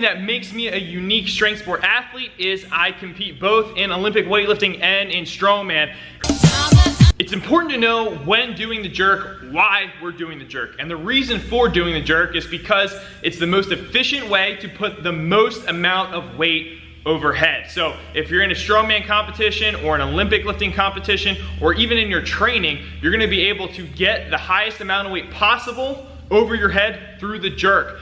That makes me a unique strength sport athlete is I compete both in Olympic weightlifting and in strongman. It's important to know when doing the jerk, why we're doing the jerk. And the reason for doing the jerk is because it's the most efficient way to put the most amount of weight overhead. So if you're in a strongman competition or an Olympic lifting competition, or even in your training, you're gonna be able to get the highest amount of weight possible over your head through the jerk.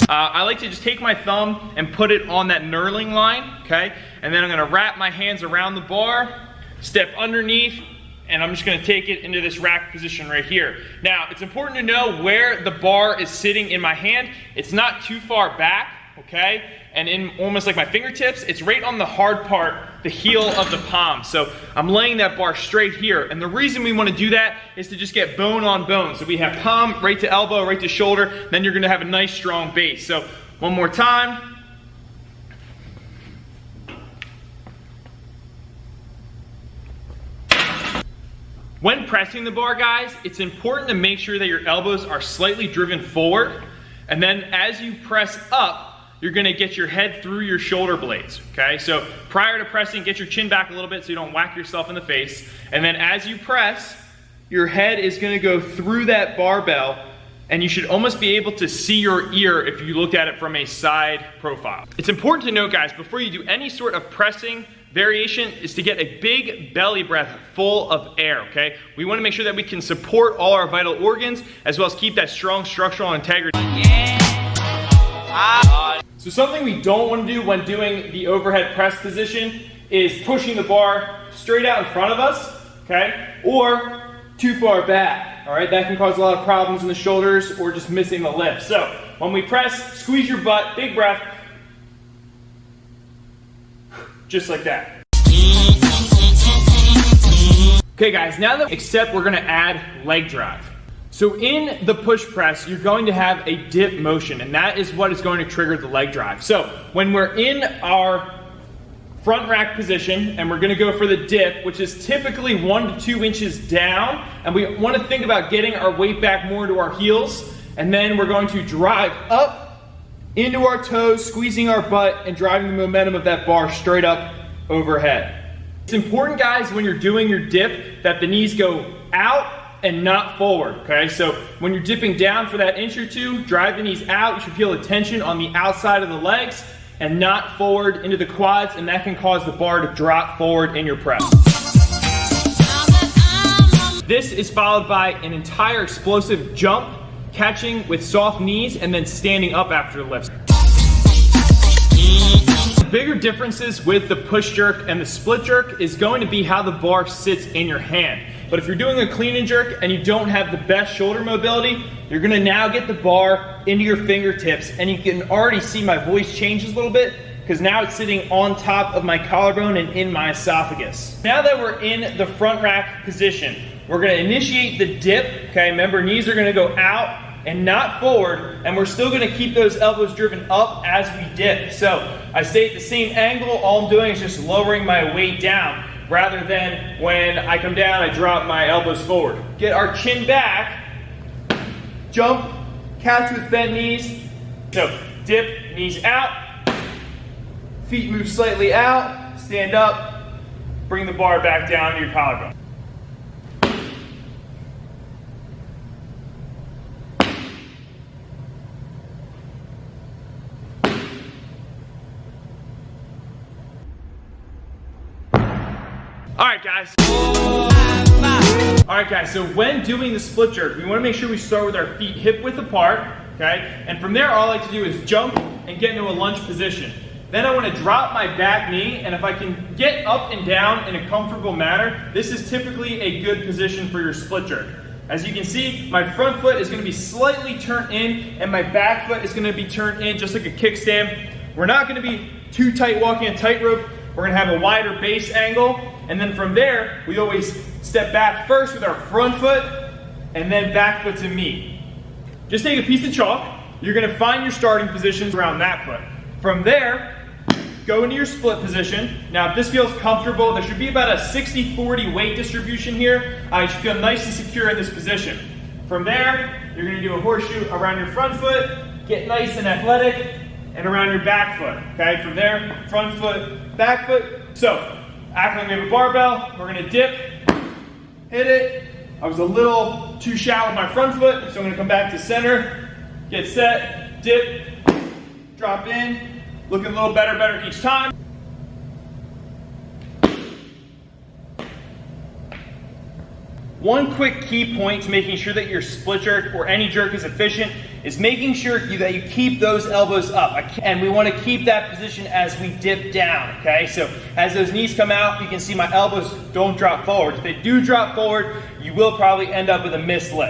I like to just take my thumb and put it on that knurling line, okay? And then I'm gonna wrap my hands around the bar, step underneath, and I'm just gonna take it into this rack position right here. Now, it's important to know where the bar is sitting in my hand. It's not too far back, okay? And in almost like my fingertips, it's right on the hard part, the heel of the palm. So I'm laying that bar straight here. And the reason we wanna do that is to just get bone on bone. So we have palm right to elbow, right to shoulder, then you're gonna have a nice strong base. So one more time. When pressing the bar, guys, it's important to make sure that your elbows are slightly driven forward. And then as you press up, you're gonna get your head through your shoulder blades, okay? So prior to pressing, get your chin back a little bit so you don't whack yourself in the face. And then as you press, your head is gonna go through that barbell, and you should almost be able to see your ear if you looked at it from a side profile. It's important to note, guys, before you do any sort of pressing variation, is to get a big belly breath full of air, okay? We wanna make sure that we can support all our vital organs, as well as keep that strong structural integrity. So something we don't want to do when doing the overhead press position is pushing the bar straight out in front of us, okay? Or too far back, all right? That can cause a lot of problems in the shoulders or just missing the lift. So when we press, squeeze your butt, big breath, just like that. Okay guys, now that except we're gonna add leg drive. So in the push press, you're going to have a dip motion, and that is what is going to trigger the leg drive. So when we're in our front rack position, and we're gonna go for the dip, which is typically 1 to 2 inches down, and we wanna think about getting our weight back more to our heels, and then we're going to drive up into our toes, squeezing our butt, and driving the momentum of that bar straight up overhead. It's important, guys, when you're doing your dip, that the knees go out and not forward, okay? So when you're dipping down for that inch or two, drive the knees out. You should feel the tension on the outside of the legs and not forward into the quads, and that can cause the bar to drop forward in your press. This is followed by an entire explosive jump, catching with soft knees, and then standing up after the lift. The bigger differences with the push jerk and the split jerk is going to be how the bar sits in your hand. But if you're doing a clean and jerk and you don't have the best shoulder mobility, you're gonna now get the bar into your fingertips, and you can already see my voice changes a little bit because now it's sitting on top of my collarbone and in my esophagus. Now that we're in the front rack position, we're gonna initiate the dip, okay? Remember, knees are gonna go out and not forward, and we're still gonna keep those elbows driven up as we dip. So I stay at the same angle, all I'm doing is just lowering my weight down, rather than when I come down, I drop my elbows forward. Get our chin back, jump, catch with bent knees. So dip, knees out, feet move slightly out, stand up, bring the bar back down to your collarbone. Alright guys, so when doing the split jerk, we want to make sure we start with our feet hip width apart, okay? And from there, all I like to do is jump and get into a lunge position. Then I want to drop my back knee, and if I can get up and down in a comfortable manner, this is typically a good position for your split jerk. As you can see, my front foot is going to be slightly turned in, and my back foot is going to be turned in just like a kickstand. We're not going to be too tight walking a tightrope. We're going to have a wider base angle, and then from there, we always step back first with our front foot, and then back foot to meet. Just take a piece of chalk. You're going to find your starting positions around that foot. From there, go into your split position. Now, if this feels comfortable, there should be about a 60-40 weight distribution here. You should feel nice and secure in this position. From there, you're gonna do a horseshoe around your front foot, get nice and athletic, and around your back foot, okay? From there, front foot, back foot. So, act like we have a barbell, we're gonna dip, hit it. I was a little too shallow with my front foot, so I'm gonna come back to center, get set, dip, drop in, looking a little better each time. One quick key point to making sure that your split jerk or any jerk is efficient is making sure that you keep those elbows up. And we want to keep that position as we dip down, okay? So as those knees come out, you can see my elbows don't drop forward. If they do drop forward, you will probably end up with a missed lift.